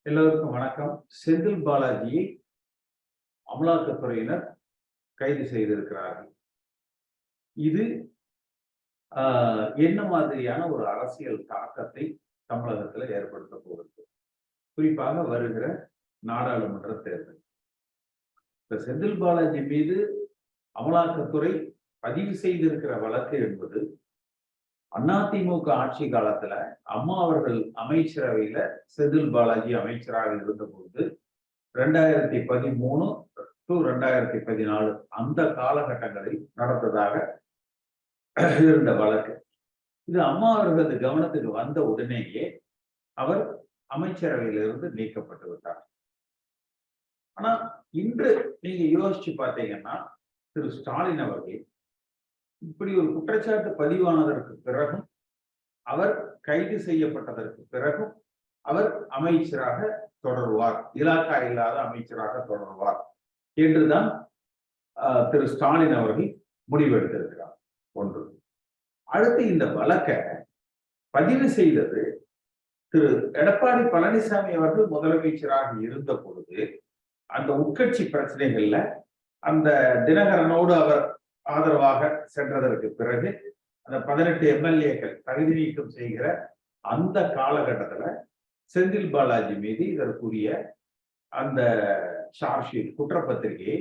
எல்லோருக்கும் வணக்கம். செந்தில் பாலாஜியை அமலாக்கத்துறையினர் கைது செய்திருக்கிறார்கள். இது என்ன மாதிரியான ஒரு அரசியல் தாக்கத்தை தமிழகத்தில் ஏற்படுத்த போகிறது? குறிப்பாக வருகிற நாடாளுமன்ற தேர்தல். இந்த செந்தில் பாலாஜி மீது அமலாக்கத்துறை பதிவு செய்திருக்கிற வழக்கு என்பது அதிமுக ஆட்சி காலத்துல அம்மா அவர்கள் அமைச்சரவையில செந்தில் பாலாஜி அமைச்சராக இருந்தபோது 2013 டு 2014 அந்த காலகட்டங்களில் நடந்ததாக இருந்த வழக்கு. இது அம்மா அவர்களது கவனத்துக்கு வந்த உடனேயே அவர் அமைச்சரவையிலிருந்து நீக்கப்பட்டு விட்டார். ஆனா இன்று நீங்க யோசிச்சு பார்த்தீங்கன்னா, திரு ஸ்டாலின் அவர்கள் இப்படி ஒரு குற்றச்சாட்டு பதிவானதற்கு பிறகும், அவர் கைது செய்யப்பட்டதற்கு பிறகும் அவர் அமைச்சராக தொடருவார், இலாக்கா இல்லாத அமைச்சராக தொடருவார் என்றுதான் திரு ஸ்டாலின் அவர்கள் முடிவெடுத்திருக்கிறார். ஒன்று. அடுத்து இந்த வழக்கை பதிவு செய்தது திரு எடப்பாடி பழனிசாமி அவர்கள் முதலமைச்சராக இருந்த பொழுது, அந்த உட்கட்சி பிரச்சனைகள்ல அந்த தினகரனோடு அவர் ஆதரவாக சென்றதற்கு பிறகு அந்த 18 எம்எல்ஏக்கள் தகுதி நீக்கம் செய்கிற அந்த காலகட்டத்துல செந்தில் பாலாஜி மீது இதற்குரிய அந்த சார்ஜ் ஷீட் குற்றப்பத்திரிகையை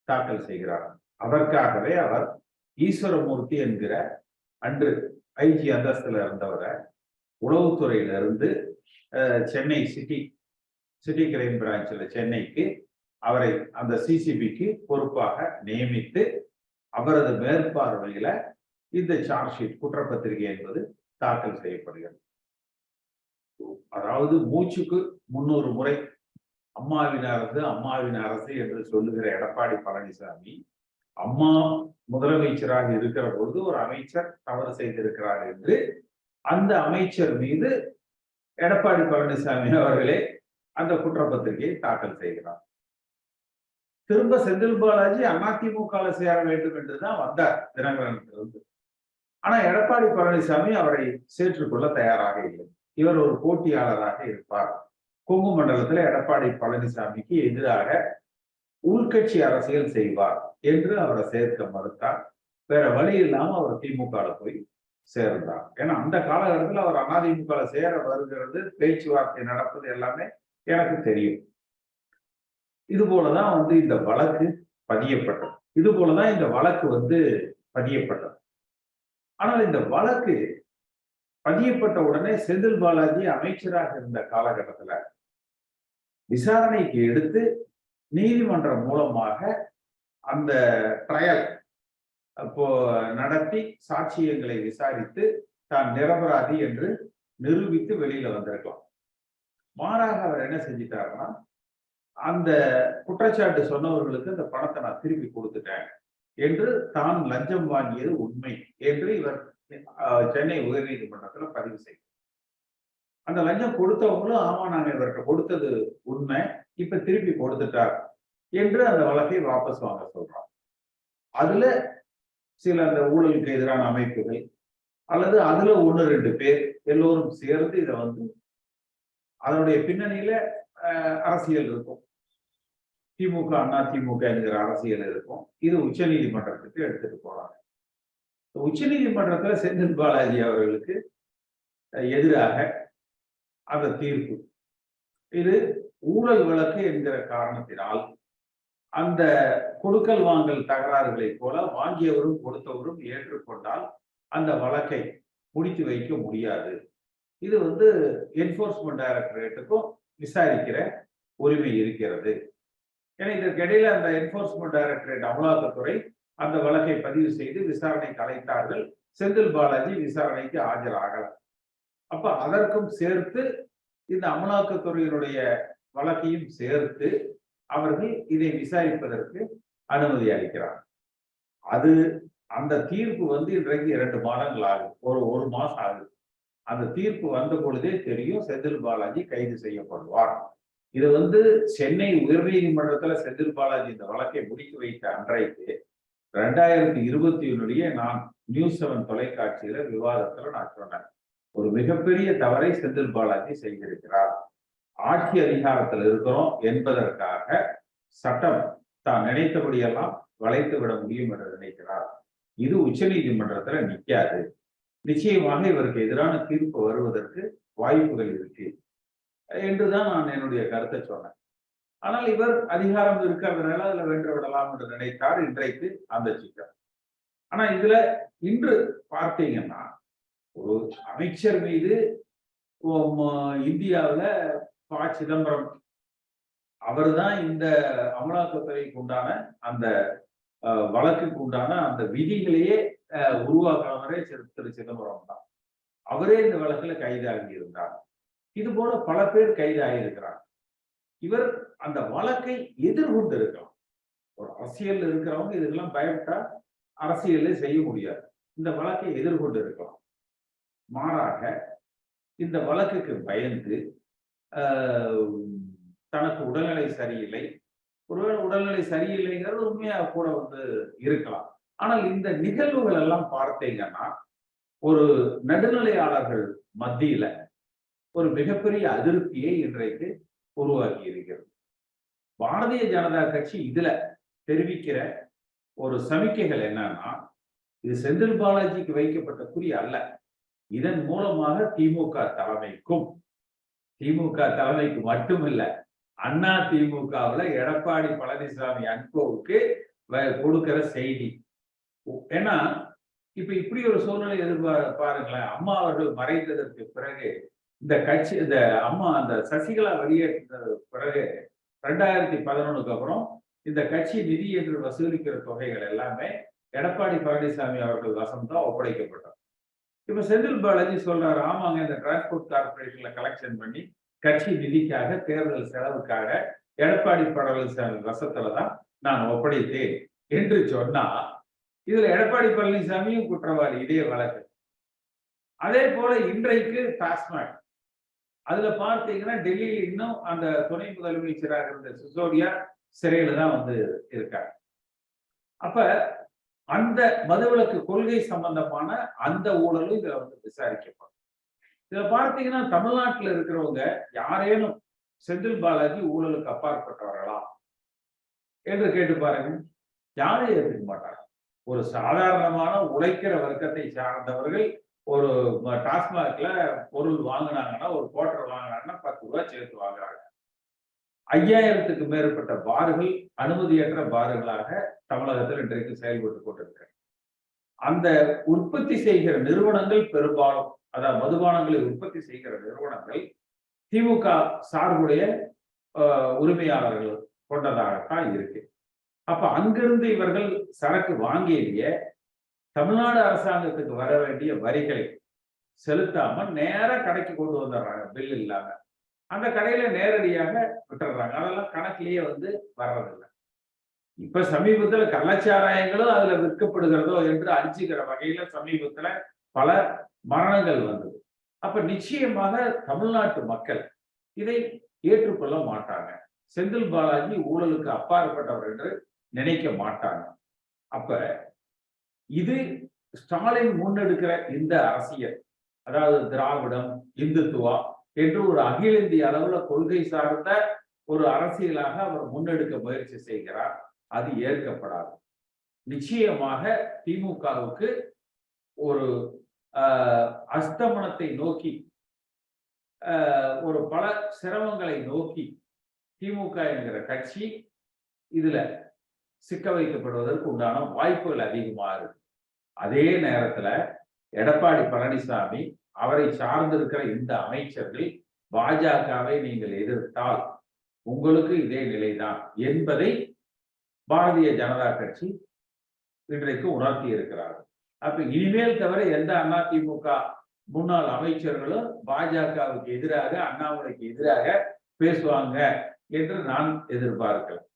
தாக்கல் செய்கிறார். அதற்காகவே அவர் ஈஸ்வரமூர்த்தி என்கிற அன்று ஐஜி அந்தஸ்துல இருந்தவரை உளவுத்துறையிலிருந்து சென்னை சிட்டி கிரைம் பிரான்ச்ல சென்னைக்கு அவரை அந்த சிசிபிக்கு பொறுப்பாக நியமித்து அவரது மேற்பார்வையில இந்த சார்ஜ் ஷீட் குற்றப்பத்திரிகை என்பது தாக்கல் செய்யப்படுகிறது. அதாவது மூச்சுக்கு 300 முறை அம்மாவின் அரசு என்று சொல்லுகிற எடப்பாடி பழனிசாமி, அம்மா முதலமைச்சராக இருக்கிற பொழுது ஒரு அமைச்சர் தவறு செய்திருக்கிறார் என்று அந்த அமைச்சர் மீது எடப்பாடி பழனிசாமி அவர்களே அந்த குற்றப்பத்திரிகையை தாக்கல் செய்கிறார். திரும்ப செந்தில் பாலாஜி அதிமுக சேர வேண்டும் என்றுதான் வந்தார் தினகரனிலிருந்து. ஆனா எடப்பாடி பழனிசாமி அவரை சேற்றுக்கொள்ள தயாராக இல்லை. இவர் ஒரு போட்டியாளராக இருப்பார், கொங்கு மண்டலத்தில் எடப்பாடி பழனிசாமிக்கு எதிராக உள்கட்சி அரசியல் செய்வார் என்று அவரை சேர்க்க மறுத்தார். வேற வழி இல்லாம அவர் திமுக போய் சேர்ந்தார். ஏன்னா அந்த காலகட்டத்தில் அவர் அதிமுக சேர வருகிறது, பேச்சுவார்த்தை நடப்பது எல்லாமே எனக்கு தெரியும். இது போலதான் இந்த வழக்கு பதியப்பட்டது. இது போலதான் இந்த வழக்கு பதியப்பட்டது. ஆனால் இந்த வழக்கு பதியப்பட்ட உடனே செந்தில் பாலாஜி அமைச்சராக இருந்த காலகட்டத்துல விசாரணைக்கு எடுத்து நீதிமன்றம் மூலமாக அந்த ட்ரையல் அப்போ நடத்தி சாட்சியங்களை விசாரித்து தான் நிரபராதி என்று நிரூபித்து வெளியில வந்திருக்கலாம். மாறாக அவர் என்ன செஞ்சிட்டாருன்னா, அந்த குற்றச்சாட்டு சொன்னவர்களுக்கு அந்த பணத்தை நான் திருப்பி கொடுத்துட்டேன் என்று தான் லஞ்சம் வாங்கியது உண்மை என்று இவர் சென்னை உயர்நீதிமன்றத்துல பதிவு செய்தார். அந்த லஞ்சம் கொடுத்தவங்களும் ஆமா நாங்க இவர்கிட்ட கொடுத்தது உண்மை, இப்ப திருப்பி கொடுத்துட்டார் என்று அந்த வழக்கை வாபஸ் வாங்க சொல்றாங்க. அதுல சில அந்த ஊழலுக்கு எதிரான அமைப்புகள் அல்லது அதுல 1-2 பேர் எல்லோரும் சேர்ந்து இதை அதனுடைய பின்னணியில அரசியல் இருக்கும், திமுக அதிமுக என்கிற அரசியல் இருக்கும். இது உச்ச நீதிமன்றத்துக்கு எடுத்துட்டு போறாங்க. உச்ச நீதிமன்றத்துல செந்தில் பாலாஜி அவர்களுக்கு எதிராக அந்த தீர்ப்பு, இது ஊழல் வழக்கு என்கிற காரணத்தினால் அந்த கொடுக்கல் வாங்கல் தகராறுகளை போல வாங்கியவரும் கொடுத்தவரும் ஏற்றுக்கொண்டால் அந்த வழக்கை முடித்து வைக்க முடியாது. இது என்போர்ஸ்மெண்ட் டைரக்டரேட்டுக்கும் விசாரிக்கிற உரிமை இருக்கிறது. ஏன்னா இதற்கிடையில அந்த என்போர்ஸ்மெண்ட் டைரக்டரேட் அமலாக்கத்துறை அந்த வழக்கை பதிவு செய்து விசாரணைக்கு அழைத்தார்கள். செந்தில் பாலாஜி விசாரணைக்கு ஆஜராகல. அப்ப அதற்கும் சேர்த்து இந்த அமலாக்கத்துறையினுடைய வழக்கையும் சேர்த்து அவர்கள் இதை விசாரிப்பதற்கு அனுமதி அளிக்கிறார். அது அந்த தீர்ப்பு இன்றைக்கு 2 மாதங்கள் ஆகுது, ஒரு மாசம் ஆகுது. அந்த தீர்ப்பு வந்த பொழுதே தெரியும் செந்தில் பாலாஜி கைது செய்யப்படுவார். இது சென்னை உயர்நீதிமன்றத்துல செந்தில் பாலாஜி இந்த வழக்கை முடித்து வைத்த அன்றைக்கு 2021 நான் நியூஸ் 7 தொலைக்காட்சியில விவாதத்துல நான் சொன்னேன், ஒரு மிகப்பெரிய தவறை செந்தில் பாலாஜி செய்திருக்கிறார். ஆட்சி அதிகாரத்தில் இருக்கிறோம் என்பதற்காக சட்டம் தான் நினைத்தபடியெல்லாம் வளைத்து விட முடியும் என்று நினைக்கிறார். இது உச்ச நீதிமன்றத்தில் நிற்காது. நிச்சயமாக இவருக்கு எதிரான தீர்ப்பு வருவதற்கு வாய்ப்புகள் இருக்கு என்றுதான் நான் என்னுடைய கருத்தை சொன்னேன். ஆனால் இவர் அதிகாரம் இருக்கிறதுனால அதுல வென்று விடலாம் என்று நினைத்தார். இன்றைக்கு அந்த சிக்கல். ஆனா இதுல இன்று பார்த்தீங்கன்னா ஒரு அமைச்சர் மீது இந்தியாவில் ப. சிதம்பரம் அவர்தான் இந்த அமலாக்கத்துறைக்கு உண்டான அந்த வழக்குக்கு உண்டான அந்த விதிகளையே உருவாக்காமலே திரு சிதம்பரம் தான். அவரே இந்த வழக்குல கைதாகி இருந்தார். இது போல பல பேர் கைதாகியிருக்கிறார். இவர் அந்த வழக்கை எதிர்கொண்டு இருக்கலாம். ஒரு அரசியல் இருக்கிறவங்க இதுக்கெல்லாம் பயப்பட்டா அரசியலே செய்ய முடியாது. இந்த வழக்கை எதிர்கொண்டு இருக்கலாம். மாறாக இந்த வழக்குக்கு பயந்து தனக்கு உடல்நிலை சரியில்லை, ஒருவேளை உடல்நிலை சரியில்லைங்கிறது உண்மையாக கூட இருக்கலாம். ஆனால் இந்த நிகழ்வுகள் எல்லாம் பார்த்தீங்கன்னா ஒரு நடுநிலையாளர்கள் மத்தியில ஒரு மிகப்பெரிய அதிருப்தியை இன்றைக்கு உருவாக்கி இருக்கிறது. பாரதிய ஜனதா கட்சி இதுல தெரிவிக்கிற ஒரு சமிக்கைகள் என்னன்னா, இது செந்தில் பாலாஜிக்கு வைக்கப்பட்ட குறி அல்ல. இதன் மூலமாக திமுக தலைமைக்கு மட்டுமில்ல, அண்ணா திமுகவுல எடப்பாடி பழனிசாமி அன்புவுக்கு கொடுக்கிற செய்தி. ஏன்னா இப்ப இப்படி ஒரு சூழ்நிலை பாருங்களேன். அம்மா அவர்கள் மறைந்ததற்கு பிறகு இந்த கட்சி இந்த அம்மா அந்த சசிகலா வெளியேற்ற பிறகு 2011 அப்புறம் இந்த கட்சி நிதி என்று வசூலிக்கிற தொகைகள் எல்லாமே எடப்பாடி பழனிசாமி அவர்கள் வசம் தான் ஒப்படைக்கப்பட்டது. இப்ப செந்தில் பாலாஜி சொல்றாரு, ஆமாங்க இந்த டிரான்ஸ்போர்ட் கார்பரேஷன்ல கலெக்ஷன் பண்ணி கட்சி நிதிக்காக தேர்தல் செலவுக்காக எடப்பாடி பழனிசாமி வசத்துலதான் நான் ஒப்படைத்தேன் என்று சொன்னா இதுல எடப்பாடி பழனிசாமியும் குற்றவாளி இதே வழக்கு. அதே போல இன்றைக்கு டாஸ்மாக் அதுல பார்த்தீங்கன்னா டெல்லியில் இன்னும் அந்த துணை முதலமைச்சராக இருந்த சிசோடியா சிறையில தான் இருக்காங்க. அப்ப அந்த மதுவிலக்கு கொள்கை சம்பந்தமான அந்த ஊழலும் இதுல விசாரிக்கப்படும். இதுல பார்த்தீங்கன்னா தமிழ்நாட்டில் இருக்கிறவங்க யாரேனும் செந்தில் பாலாஜி ஊழலுக்கு அப்பாற்பட்டவர்களா என்று கேட்டு பாருங்க, யாரையும் ஏற்றுக்க மாட்டாங்க. ஒரு சாதாரணமான உழைக்கிற வர்க்கத்தை சார்ந்தவர்கள் ஒரு டாஸ்மாக்ல பொருள் வாங்கினாங்கன்னா, ஒரு குவார்டர் வாங்கினாங்கன்னா 10 ரூபாய் சேர்த்து வாங்குறாங்க. 5000க்கு மேற்பட்ட பார்கள் அனுமதியற்ற பார்களாக தமிழகத்தில் இன்றைக்கு செயல்பட்டு கொண்டிருக்க. அந்த உற்பத்தி செய்கிற நிறுவனங்கள் பெரும்பாலும், அதாவது மதுபானங்களை உற்பத்தி செய்கிற நிறுவனங்கள் திமுக சார்புடைய உரிமையாளர்கள் கொண்டதாகத்தான் இருக்கு. அப்ப அங்கிருந்து இவர்கள் சரக்கு வாங்கிய தமிழ்நாடு அரசாங்கத்துக்கு வர வேண்டிய வரிகளை செலுத்தாம நேர கடைக்கு கொண்டு வந்துடுறாங்க. பில் இல்லாம அந்த கடையில நேரடியாக விட்டுறாங்க. அதெல்லாம் கணக்கிலேயே வர்றதில்லை. இப்ப சமீபத்துல கள்ளச்சாராயங்களும் அதுல விற்கப்படுகிறதோ என்று அடிச்சுக்கிற வகையில சமீபத்துல பல மரணங்கள் வந்தது. அப்ப நிச்சயமாக தமிழ்நாட்டு மக்கள் இதை ஏற்றுக்கொள்ள மாட்டாங்க. செந்தில் பாலாஜி ஊழலுக்கு அப்பாற்பட்டவர் என்று நினைக்க மாட்டாங்க. அப்ப இது ஸ்டாலின் முன்னெடுக்கிற இந்த அரசியல், அதாவது திராவிடம் இந்துத்துவா என்று ஒரு அகில இந்திய அளவுல கொள்கை சார்ந்த ஒரு அரசியலாக அவர் முன்னெடுக்க முயற்சி செய்கிறார். அது ஏற்கப்படாது. நிச்சயமாக திமுகவுக்கு ஒரு அஸ்தமனத்தை நோக்கி, ஒரு பல சிரமங்களை நோக்கி திமுக என்கிற கட்சி இதுல சிக்க வைக்கப்படுவதற்கு உண்டான வாய்ப்புகள் அதிகமாக இருக்கு. அதே நேரத்துல எடப்பாடி பழனிசாமி அவரை சார்ந்திருக்கிற இந்த அமைச்சர்கள் பாஜகவை நீங்கள் எதிர்த்தால் உங்களுக்கு இதே நிலைதான் என்பதை பாரதிய ஜனதா கட்சி இன்றைக்கு உணர்த்தி இருக்கிறார்கள். அப்ப இனிமேல் தவிர எந்த அதிமுக முன்னாள் அமைச்சர்களும் பாஜகவுக்கு எதிராக, அண்ணாமலைக்கு எதிராக பேசுவாங்க என்று நான் எதிர்பார்க்கிறேன்.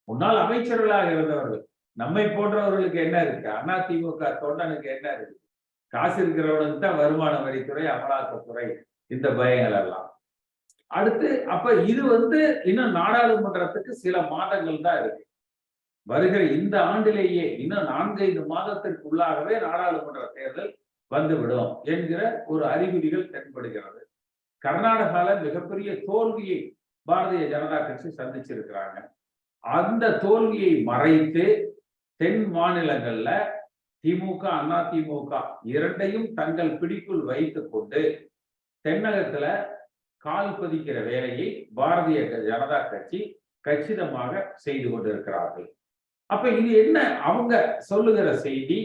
முன்னாள் அமைச்சர்களாக இருந்தவர்கள், நம்மை போன்றவர்களுக்கு என்ன இருக்கு? அதிமுக தொண்டனுக்கு என்ன இருக்கு? காசு இருக்கிறவனுக்கு தான் வருமான வரித்துறை, அமலாக்கத்துறை, இந்த பயங்கள் எல்லாம். அடுத்து அப்ப இது இன்னும் நாடாளுமன்றத்துக்கு சில மாதங்கள் தான் இருக்கு. வருகிற இந்த ஆண்டிலேயே இன்னும் 4-5 மாதத்திற்குள்ளாகவே நாடாளுமன்ற தேர்தல் வந்துவிடும் என்கிற ஒரு அறிகுறிகள் தென்படுகிறது. கர்நாடகால மிகப்பெரிய தோல்வியை பாரதிய ஜனதா கட்சி சந்திச்சிருக்கிறாங்க. அந்த தோல்வியை மறைத்து தென் மாநிலங்கள்ல திமுக, அதிமுக இரண்டையும் தங்கள் பிடிக்குள் வைத்துக் கொண்டு தென்னகத்துல கால் பதிக்கிற வேலையை பாரதிய ஜனதா கட்சி கச்சிதமாக செய்து கொண்டிருக்கிறார்கள். அப்ப இது என்ன? அவங்க சொல்லுகிற செய்தி,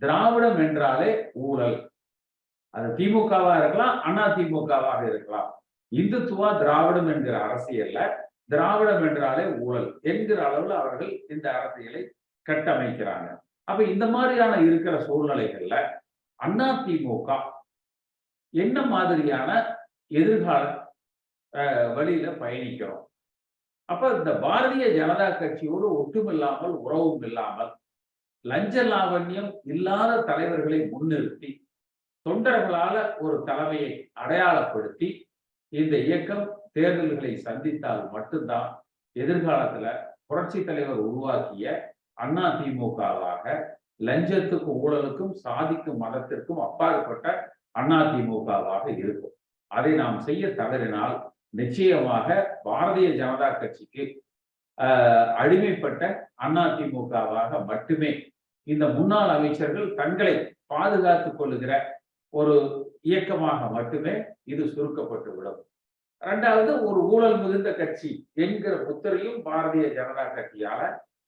திராவிடம் என்றாலே ஊழல். அது திமுகவா இருக்கலாம், அதிமுகவாக இருக்கலாம். இந்துத்துவா திராவிடம் என்கிற அரசியல்ல திராவிடம் என்றாலே ஊழல் என்கிற அளவில் அவர்கள் இந்த அரசியலை கட்டமைக்கிறாங்க. அப்ப இந்த மாதிரியான இருக்கிற சூழ்நிலைகள்ல அதிமுக என்ன மாதிரியான எதிர்கால வழியில பயணிக்கிறோம்? அப்ப இந்த பாரதிய ஜனதா கட்சியோடு ஒட்டுமில்லாமல், உறவும் இல்லாமல், லஞ்ச லாவண்யம் இல்லாத தலைவர்களை முன்னிறுத்தி தொண்டர்களால ஒரு தலைமையை அடையாளப்படுத்தி இந்த இயக்கம் தேர்தல்களை சந்தித்தால் மட்டும்தான் எதிர்காலத்துல புரட்சி தலைவர் உருவாக்கிய அதிமுகவாக லஞ்சத்துக்கும் ஊழலுக்கும் சாதிக்கும் மதத்திற்கும் அப்பாற்பட்ட அதிமுகவாக இருக்கும். அதை நாம் செய்ய தவறினால் நிச்சயமாக பாரதிய ஜனதா கட்சிக்கு அடிமைப்பட்ட அதிமுகவாக மட்டுமே இந்த முன்னாள் அமைச்சர்கள் தங்களை பாதுகாத்துக் கொள்ளுகிற ஒரு இயக்கமாக மட்டுமே இது சுருக்கப்பட்டு விடும். இரண்டாவது, ஒரு ஊழல் மிகுந்த கட்சி என்கிற முத்திரையும் பாரதிய ஜனதா கட்சியால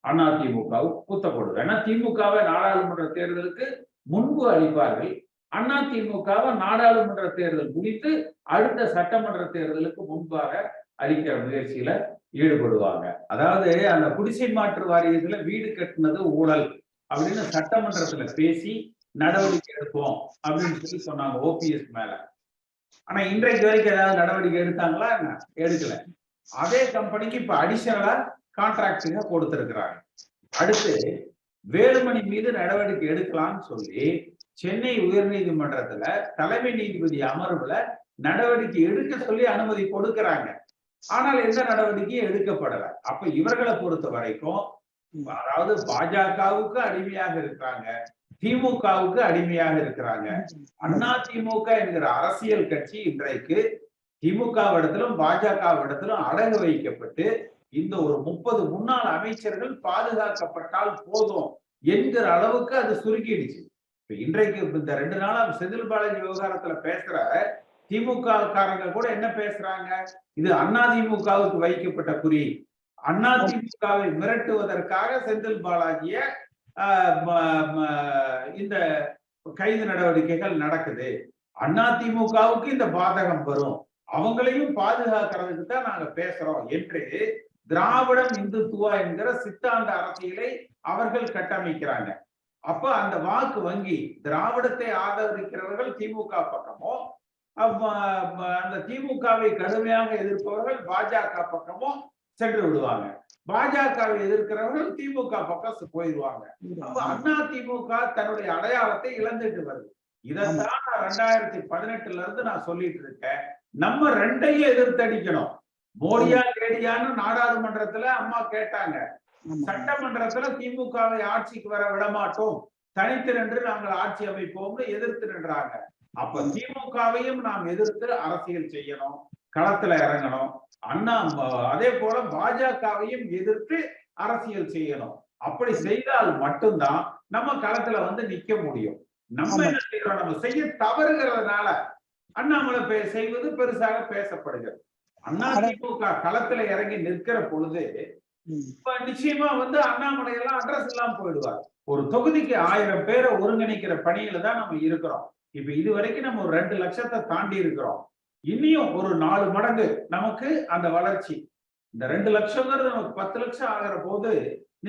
அதிமுகவும் குத்தப்படுது. ஏன்னா திமுகவை நாடாளுமன்ற தேர்தலுக்கு முன்பு அளிப்பார்கள், அதிமுகவை நாடாளுமன்ற தேர்தல் முடித்து அடுத்த சட்டமன்ற தேர்தலுக்கு முன்பாக அளிக்கிற முயற்சியில ஈடுபடுவாங்க. அதாவது அந்த குடிசை மாற்று வாரியத்துல வீடு கட்டினது ஊழல் அப்படின்னு சட்டமன்றத்துல பேசி நடவடிக்கை எடுப்போம் அப்படின்னு சொல்லி சொன்னாங்க ஓபிஎஸ் மேல. ஆனா இன்றைக்கு வரைக்கும் ஏதாவது நடவடிக்கை எடுத்தாங்களா? என்ன எடுக்கல. அதே கம்பெனிக்கு இப்ப அடிஷனலா கான்ட்ராக்டுங்க கொடுத்திருக்கிறாங்க. அடுத்து வேலுமணி மீது நடவடிக்கை எடுக்கலாம்னு சொல்லி சென்னை உயர்நீதிமன்றத்துல தலைமை நீதிபதி அமர்வுல நடவடிக்கை எடுக்க சொல்லி அனுமதி கொடுக்கிறாங்க. ஆனால் எந்த நடவடிக்கையும் எடுக்கப்படல. அப்ப இவர்களை பொறுத்த வரைக்கும், அதாவது பாஜகவுக்கு அடிமையாக இருக்கிறாங்க, திமுகவுக்கு அடிமையாக இருக்கிறாங்க. அதிமுக என்கிற அரசியல் கட்சி இன்றைக்கு திமுகவிடத்திலும் பாஜகவிடத்திலும் அடகு வைக்கப்பட்டு இந்த ஒரு 30 முன்னாள் அமைச்சர்கள் பாதுகாக்கப்பட்டால் போதும் என்கிற அளவுக்கு அது சுருக்கிடுச்சு. இப்ப இன்றைக்கு இந்த 2 நாளா செந்தில் பாலாஜி விவகாரத்துல பேசுற திமுக காரங்க கூட என்ன பேசுறாங்க? இது அதிமுகவுக்கு வைக்கப்பட்ட குறி. அதிமுகவை மிரட்டுவதற்காக செந்தில் பாலாஜிய இந்த கைது நடவடிக்கைகள் நடக்குது. அதிமுகவுக்கு இந்த பாதகம் வரும், அவங்களையும் பாதுகாக்கிறதுக்கு தான் நாங்க பேசுறோம் என்று திராவிடம் இந்துத்துவா என்கிற சித்தாந்த அரசியலை அவர்கள் கட்டமைக்கிறாங்க. அப்ப அந்த வாக்கு வங்கி திராவிடத்தை ஆதரிக்கிறவர்கள் திமுக பக்கமோ, அந்த திமுகவை கடுமையாக எதிர்ப்பவர்கள் பாஜக பக்கமோ சென்று விடுவாங்க. பாஜகவை எதிர்க்கிறவர்கள் திமுக பக்கம் போயிடுவாங்க. அப்ப அதிமுக தன்னுடைய அடையாளத்தை இழந்துட்டு வருது. இதைத்தான் 2018 இருந்து நான் சொல்லிட்டு இருக்கேன். நம்ம ரெண்டையும் எதிர்த்தடிக்கணும். மோடியா கேடியான்னு நாடாளுமன்றத்துல அம்மா கேட்டாங்க, சட்டமன்றத்துல திமுகவை ஆட்சிக்கு வர விடமாட்டோம், தனித்து நின்று நாங்கள் ஆட்சி அமைப்போம்னு எதிர்த்து நின்றாங்க. அப்ப திமுகவையும் நாம் எதிர்த்து அரசியல் செய்யணும், களத்துல இறங்கணும். அதே போல பாஜகவையும் எதிர்த்து அரசியல் செய்யணும். அப்படி செய்தால் மட்டும்தான் நம்ம களத்துல வந்து நிக்க முடியும். நம்ம என்ன செய்யறோம்? நம்ம செய்ய தவறுகிறதுனால அண்ணாமலை செய்வது பெருசாக பேசப்படுகிறது. அதிமுக களத்துல இறங்கி நிற்கிற பொழுது இப்ப நிச்சயமா வந்து அண்ணாமலை எல்லாம் அட்ரஸ் இல்லாம போயிடுவார். ஒரு தொகுதிக்கு 1000 பேரை ஒருங்கிணைக்கிற பணியில தான் நம்ம இருக்கிறோம். இப்ப இது வரைக்கும் நம்ம ஒரு 2 லட்சத்தை தாண்டி இருக்கிறோம். இனியும் ஒரு 4 மடங்கு நமக்கு அந்த வளர்ச்சி. இந்த 2 லட்சம்ங்கிறது நமக்கு 10 லட்சம் ஆகிற போது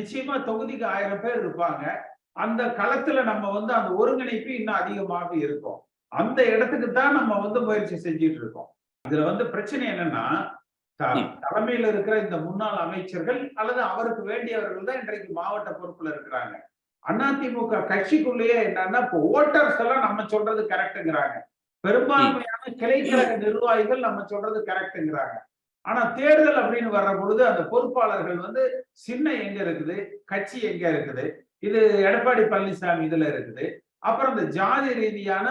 நிச்சயமா தொகுதிக்கு 1000 பேர் இருப்பாங்க. அந்த களத்துல நம்ம வந்து அந்த ஒருங்கிணைப்பு இன்னும் அதிகமாக இருக்கும். அந்த இடத்துக்கு தான் நம்ம வந்து முயற்சி செஞ்சிட்டு இருக்கோம். இதுல வந்து பிரச்சனை என்னன்னா, தலைமையில இருக்கிற இந்த முன்னாள் அமைச்சர்கள் அல்லது அவருக்கு வேண்டியவர்கள் தான் இன்றைக்கு மாவட்ட பொறுப்புல இருக்கிறாங்க. அதிமுக கட்சிக்குள்ளேயே என்னன்னா, இப்போ ஓட்டர்ஸ் எல்லாம் நம்ம சொல்றது கரெக்டுங்கிறாங்க. பெரும்பான்மையான கிளைக்கழக நிர்வாகிகள் நம்ம சொல்றது கரெக்டுங்கிறாங்க. ஆனா தேர்தல் அப்படின்னு வர்ற பொழுது அந்த பொறுப்பாளர்கள் வந்து சின்ன எங்க இருக்குது, கட்சி எங்க இருக்குது, இது எடப்பாடி பழனிசாமி இதுல இருக்குது, அப்புறம் இந்த ஜாதி ரீதியான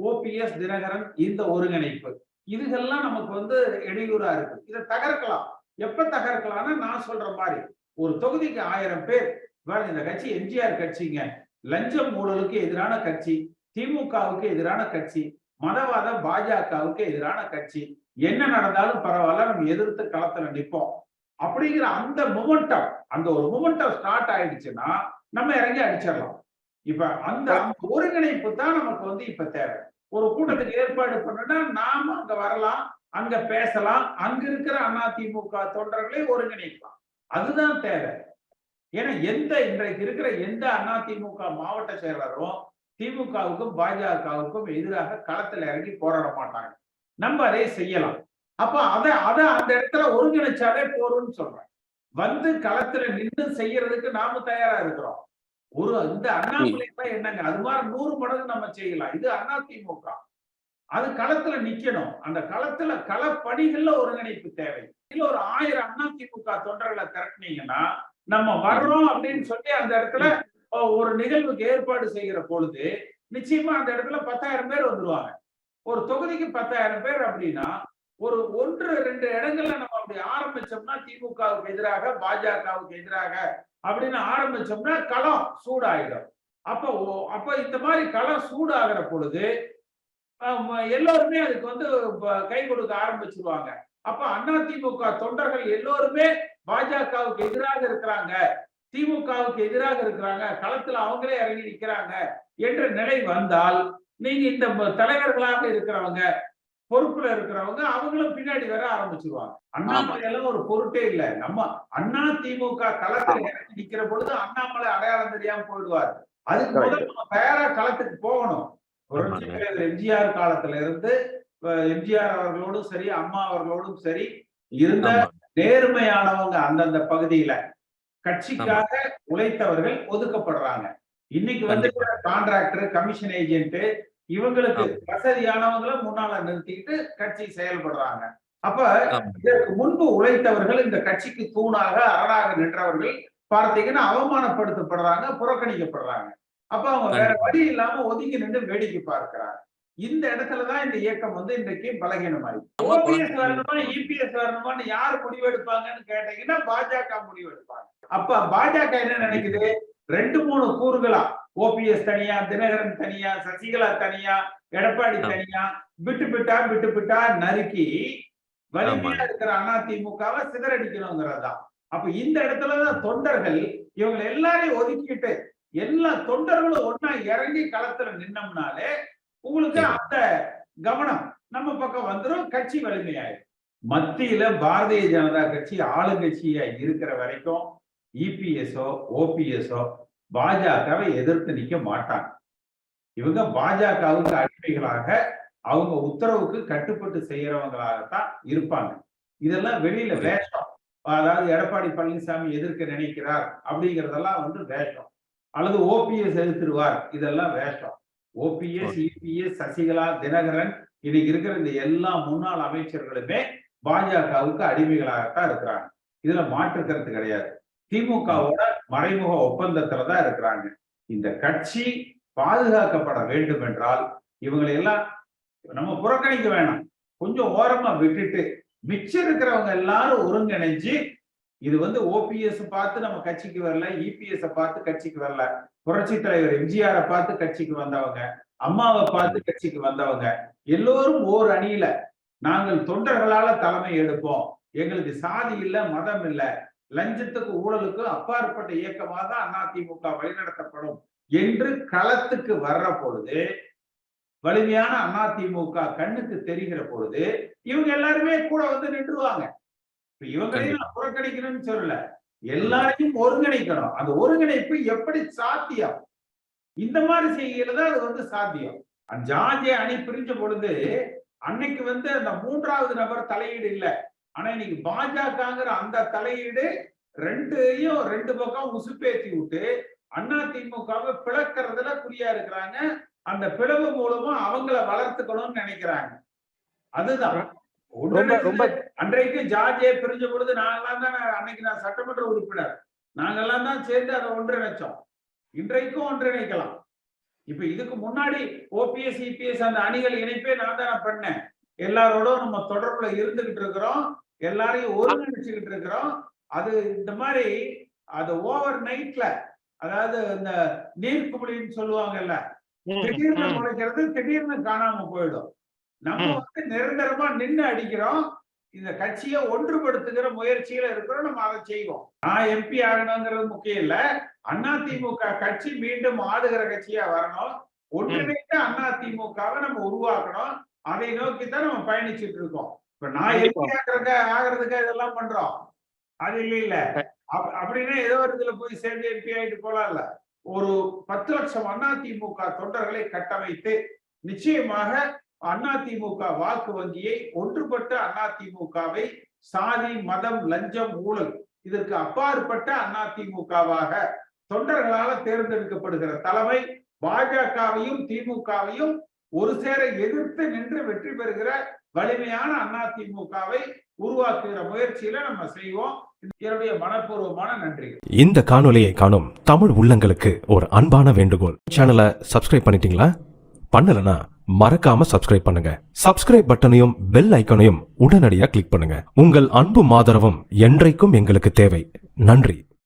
ஓபிஎஸ் தினகரன் இந்த ஒருங்கிணைப்பு, இதுகெல்லாம் நமக்கு வந்து இடையூறா இருக்கு. இதை தகர்க்கலாம். எப்ப தகர்க்கலாம்னா நான் சொல்ற மாதிரி ஒரு தொகுதிக்கு 1000 பேர். இந்த கட்சி எம்ஜிஆர் கட்சிங்க. லஞ்சம் ஊழலுக்கு எதிரான கட்சி, திமுகவுக்கு எதிரான கட்சி, மதவாத பாஜகவுக்கு எதிரான கட்சி. என்ன நடந்தாலும் பரவாயில்ல, நம்ம எதிர்த்து களத்துல நிற்போம் அப்படிங்கிற அந்த மொமெண்டம், அந்த ஒரு மொமெண்டம் ஸ்டார்ட் ஆயிடுச்சுன்னா நம்ம இறங்கி அடிச்சிடலாம். இப்ப அந்த ஒருங்கிணைப்பு தான் நமக்கு வந்து இப்ப தேவை. ஒரு கூட்டத்துக்கு ஏற்பாடு பண்ணா நாம அங்க வரலாம், அங்க பேசலாம், அங்க இருக்கிற அதிமுக தொண்டர்களை ஒருங்கிணைக்கலாம். அதுதான் தேவை. ஏன்னா இன்றைக்கு இருக்கிற எந்த அதிமுக மாவட்ட செயலரும் திமுகவுக்கும் பாஜகவுக்கும் எதிராக களத்துல இறங்கி போராட மாட்டாங்க. நம்ம அதை செய்யலாம். அப்ப அத அந்த இடத்துல ஒருங்கிணைச்சாலே போறோம்னு சொல்றேன். வந்து களத்துல நின்று செய்யறதுக்கு நாம தயாரா இருக்கிறோம். இந்த அண்ணாமலை என்னங்க, அது மாதிரி 100 மடங்கு நம்ம செய்யலாம். இது அதிமுக. அது களத்துல நிக்கணும். அந்த களத்துல களப்பணிகள்ல ஒருங்கிணைப்பு தேவை. இல்ல ஒரு 1000 அதிமுக தொண்டர்களை திரட்டினீங்கன்னா நம்ம வர்றோம் அப்படின்னு சொல்லி அந்த இடத்துல ஒரு நிகழ்வுக்கு ஏற்பாடு செய்கிற பொழுது நிச்சயமா அந்த இடத்துல 10,000 பேர் வந்துருவாங்க. ஒரு தொகுதிக்கு 10,000 பேர் அப்படின்னா ஒரு 1-2 இடங்கள்ல நம்ம அப்படி ஆரம்பிச்சோம்னா திமுகவுக்கு எதிராக பாஜகவுக்கு எதிராக அப்படின்னு ஆரம்பிச்சோம்னா களம் சூடாயிடும். அப்ப இந்த மாதிரி களம் சூடாகிற பொழுது எல்லோருமே அதுக்கு வந்து கை கொடுக்க ஆரம்பிச்சிருவாங்க. அப்ப அதிமுக தொண்டர்கள் எல்லோருமே பாஜகவுக்கு எதிராக இருக்கிறாங்க, திமுகவுக்கு எதிராக இருக்கிறாங்க, களத்துல அவங்களே இறங்கி நிற்கிறாங்க என்ற நிலை வந்தால் நீங்க இந்த தலைவர்களாக இருக்கிறவங்க, பொறுப்புல இருக்கிறவங்க அவங்களும் பின்னாடி வர ஆரம்பிச்சிருவாங்க. அண்ணாமலை எல்லாம் ஒரு பொருட்டே இல்லை. நம்ம அதிமுக களத்துல இறங்கி நிக்கிற பொழுது அண்ணாமலை அடையாளம் தெரியாம போயிடுவார். அதுக்கு முதல்ல நம்ம தயாரா களத்துக்கு போகணும். புரட்சி தலைவர் எம்ஜிஆர் காலத்துல இருந்து எம்ஜிஆர் அவர்களோடும் சரி, அம்மா அவர்களோடும் சரி இருந்த நேர்மையானவங்க அந்தந்த பகுதியில கட்சிக்காக உழைத்தவர்கள் ஒதுக்கப்படுறாங்க. இன்னைக்கு வந்து கான்ட்ராக்டர், கமிஷன் ஏஜென்ட் இவங்களுக்கு வசதியானவங்களை முன்னால நிறுத்திட்டு கட்சி செயல்படுறாங்க. அப்ப இதற்கு முன்பு உழைத்தவர்கள், இந்த கட்சிக்கு தூணாக அரணாக நின்றவர்கள் பார்த்தீங்கன்னா அவமானப்படுத்தப்படுறாங்க, புறக்கணிக்கப்படுறாங்க. அப்ப அவங்க வேற வழி இல்லாம ஒதுங்கி நின்று வேடிக்கை பார்க்கிறாங்க. இந்த இடத்துலதான் இந்த இயக்கம் வந்து இன்றைக்கு பலகீனமாயிருக்கு. ஓபிஎஸ் வரணுமா, இபிஎஸ் வரணுமான்னு யார் முடிவெடுப்பாங்கன்னு கேட்டீங்கன்னா பாஜக முடிவெடுப்பாங்க. அப்ப பாஜக என்ன நினைக்குது, 2-3 கூறுகளா, ஓபிஎஸ் தனியா, தினகரன் தனியா, சசிகலா தனியா, எடப்பாடி தனியா, விட்டு நறுக்கி வலிமையா இருக்கிற அதிமுகவை சிதறடிக்கணுங்கிறதா. அப்ப இந்த இடத்துலதான் தொண்டர்கள் இவங்க எல்லாரையும் ஒதுக்கிட்டு எல்லா தொண்டர்களும் ஒன்னா இறங்கி களத்துல நின்னோம்னாலே உங்களுக்கு அந்த கவனம் நம்ம பக்கம் வந்துடும், கட்சி வலிமையாயிடும். மத்தியில பாரதிய ஜனதா கட்சி ஆளுங்கட்சியா இருக்கிற வரைக்கும் இபிஎஸ்ஓ ஓபிஎஸ்ஓ பாஜகவை எதிர்த்து நிக்க மாட்டாங்க. இவங்க பாஜகவுக்கு அடிமைகளாக அவங்க உத்தரவுக்கு கட்டுப்பட்டு செய்யறவங்களாகத்தான் இருப்பாங்க. இதெல்லாம் வெளியில வேஷம். அதாவது எடப்பாடி பழனிசாமி எதிர்க்க நினைக்கிறார் அப்படிங்கறதெல்லாம் வந்து வேஷம். அல்லது ஓபிஎஸ் எதிர்த்துருவார், இதெல்லாம் வேஷம். ஓபிஎஸ், இபிஎஸ், சசிகலா, தினகரன் இன்னைக்கு இருக்கிற இந்த எல்லா முன்னாள் அமைச்சர்களுமே பாஜகவுக்கு அடிமைகளாகத்தான் இருக்கிறாங்க. இதுல மாற்று கருத்து கிடையாது. திமுகவோட மறைமுக ஒப்பந்தத்துலதான் இருக்கிறாங்க. இந்த கட்சி பாதுகாக்கப்பட வேண்டும் என்றால் இவங்களை எல்லாம் நம்ம புறக்கணிக்க வேணாம், கொஞ்சம் ஓரமா விட்டுட்டு மிச்சம் இருக்கிறவங்க எல்லாரும் ஒருங்கிணைஞ்சு, இது வந்து ஓபிஎஸ் பார்த்து நம்ம கட்சிக்கு வரல, இபிஎஸ் பார்த்து கட்சிக்கு வரல, புரட்சி தலைவர் எம்ஜிஆரை பார்த்து கட்சிக்கு வந்தவங்க, அம்மாவை பார்த்து கட்சிக்கு வந்தவங்க எல்லோரும் ஓர் அணியில நாங்கள் தொண்டர்களால தலைமை எடுப்போம், எங்களுக்கு சாதி இல்ல, மதம் இல்ல, லஞ்சத்துக்கு ஊழலுக்கு அப்பாற்பட்ட இயக்கமாக அதிமுக வழிநடத்தப்படும் என்று களத்துக்கு வர்ற பொழுது, வலிமையான அதிமுக கண்ணுக்கு தெரிகிற பொழுது இவங்க எல்லாருமே கூட வந்து நின்றுவாங்க. இவங்களையும் நான் புறக்கணிக்கணும்னு சொல்லல, எல்லாரையும் ஒருங்கிணைக்கணும். அந்த ஒருங்கிணைப்பு எப்படி சாத்தியம்? இந்த மாதிரி செய்யறதுதான் அது வந்து சாத்தியம். ஜார்ஜ் அணி பிரிஞ்ச பொழுது அன்னைக்கு வந்து அந்த 3வது நபர் தலையீடு இல்லை. ஆனா இன்னைக்கு பாஜகங்கிற அந்த தலையீடு 2 பக்கம் உசுப்பேத்தி விட்டு அதிமுகவை பிளக்கிறதுல குறியா இருக்கிறாங்க. அந்த பிளவு மூலமா அவங்கள வளர்த்துக்கணும்னு நினைக்கிறாங்க. அதுதான் அன்றைக்கு ஜார்ஜே பிரிஞ்ச பொழுது நாங்கெல்லாம் தான், அன்னைக்கு நான் சட்டமன்ற உறுப்பினர், நாங்கெல்லாம் தான் சேர்ந்து அதை ஒன்றிணைச்சோம். இன்றைக்கும் ஒன்றிணைக்கலாம். இப்ப இதுக்கு முன்னாடி ஓபிஎஸ் இபிஎஸ் அந்த அணிகள் இணைப்பே நான் தானே பண்ணேன். எல்லாரோடும் நம்ம தொடர்புல இருந்துகிட்டு இருக்கிறோம், எல்லாரையும் ஒருங்கிணைச்சுக்கிட்டு இருக்கிறோம். அது இந்த மாதிரி அது ஓவர் நைட்ல, அதாவது இந்த நீர்க்குமிழின்னு சொல்லுவாங்கல்ல, திடீர்னு முளைக்கிறது திடீர்னு காணாம போயிடும். நம்ம நிரந்தரமா நின்று அடிக்கிறோம். இந்த கட்சியை ஒன்றுபடுத்துகிற முயற்சியில இருக்கிறோம். நம்ம அதை செய்வோம். நான் எம்பி ஆகணுங்கிறது முக்கியம் இல்ல. அதிமுக கட்சி மீண்டும் ஆளுகிற கட்சியா வரணும். ஒன்றிணைந்த அதிமுகவை நம்ம உருவாக்கணும். அதை நோக்கித்தான் நம்ம பயணிச்சுட்டு இருக்கோம். இப்ப நான் எம்பி ஆகிறதுக்கு இதெல்லாம் பண்றோம். அது இல்ல அப்படின்னா ஏதோ ஒரு இதுல போய் சேர்ந்து எம்பி ஆயிட்டு போலாம்ல. ஒரு 10 லட்சம் அதிமுக தொண்டர்களை கட்டமைத்து நிச்சயமாக அதிமுக வாக்கு வங்கியை ஒன்றுபட்ட அதிமுகவை சாதி, மதம், லஞ்சம், ஊழல் இதற்கு அப்பாற்பட்ட அதிமுகவாக தொண்டர்களால தேர்ந்தெடுக்கப்படுகிற தலைமை பாஜகவையும் திமுகவையும் ஒரு சேர எதிர்த்து நின்று வெற்றி பெறுகிற வலிமையான அதிமுகவை உருவாக்குகிற முயற்சியில நம்ம செய்வோம். என்னுடைய மனப்பூர்வமான நன்றிகள். இந்த காணொலியை காணும் தமிழ் உள்ளங்களுக்கு ஒரு அன்பான வேண்டுகோள். சேனலை சப்ஸ்கிரைப் பண்ணிட்டீங்களா? பண்ணலனா மறக்காம சப்ஸ்கிரைப் பண்ணுங்க. சப்ஸ்கிரைப் பட்டனையும் பெல் ஐக்கனையும் உடனடியாக கிளிக் பண்ணுங்க. உங்கள் அன்பும் ஆதரவும் என்றைக்கும் எங்களுக்கு தேவை. நன்றி.